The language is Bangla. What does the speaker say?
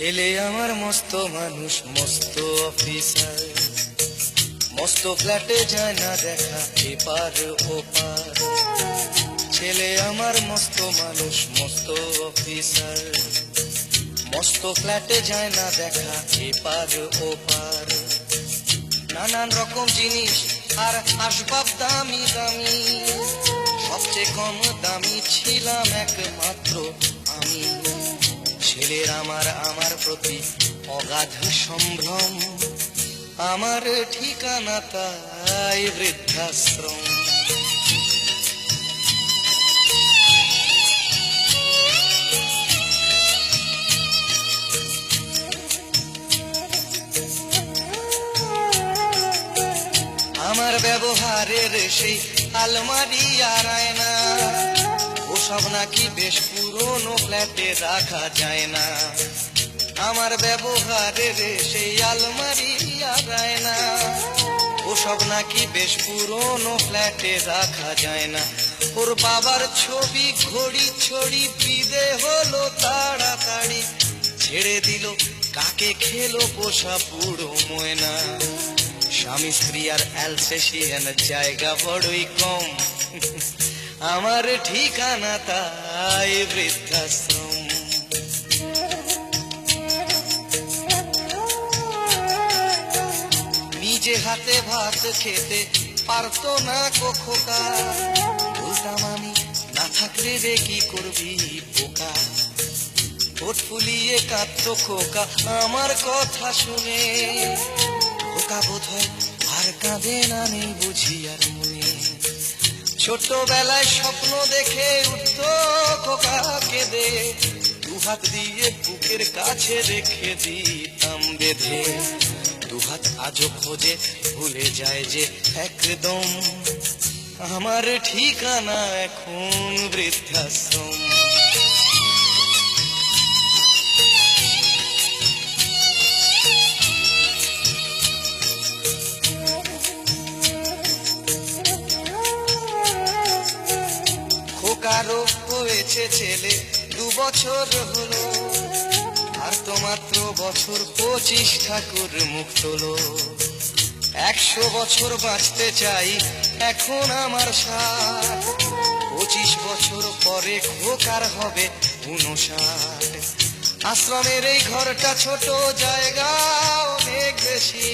ছেলে আমার মস্ত মানুষ, মস্ত অফিসার, মস্ত ফ্ল্যাটে যায় না দেখা এপার ওপার। ছেলে আমার মস্ত মানুষ, মস্ত অফিসার, মস্ত ফ্ল্যাটে যায় না দেখা এপার ওপার। নানান রকম জিনিস আর আসবাব দামি দামি, সবচেয়ে কম দামি ছিলাম একমাত্র আমি। ছেলের আমার প্রতি অগাধ সম্ভ্রম, আমার ঠিকানা তাই বৃদ্ধাশ্রম। আমার ব্যবহারের সেই আলমারি আর আয়না, ওসব নাকি বেশ পুরনো ফ্ল্যাটে রাখা যায় না। আমার ব্যবহারের সেই আলমারি আর আয়না, ওসব নাকি বেশ পুরনো ফ্ল্যাটে রাখা যায় না। ওর বাবার ছবি ঘড়ি ছড়ি বিদে হলো তাড়াতাড়ি, ছেড়ে দিল কাকে খেলো পোষা বুড়ো ময়না। স্বামী স্ত্রী আর অ্যালসেশিয়ান জায়গা বড়ই কম, আমার ঠিকানা তাই বৃদ্ধাশ্রম। নিজে হাতে ভাত খেতে পারতো না খোকা, বলতাম আমি না থাকলে রে কি করবি বোকা। ঠোঁট ফুলিয়ে কাঁদতো খোকা আমার কথা শুনে, খোকা বোধ হয় আর কাঁদে না, নেই বুঝি আর মনে। ছোটবেলায় স্বপ্ন দেখে উঠতো খোকা কেঁদে, দুহাত দিয়ে বুকের কাছে রেখে দিতাম বেঁধে। দুহাত আজও খোঁজে ভুলে যায় যে একদম, আমার ঠিকানা এখন বৃদ্ধাশ্রম। খোকারও হয়েছে ছেলে 2 বছর হলো, আর তো মাত্র বছর 25 ঠাকুর মুখ তোলো। 100 বছর বাঁচতে চাই এখন আমার 60, 25 বছর পরে খোকার হবে 59। আশ্রমের এই ঘরটা ছোট, জায়গা অনেক বেশি।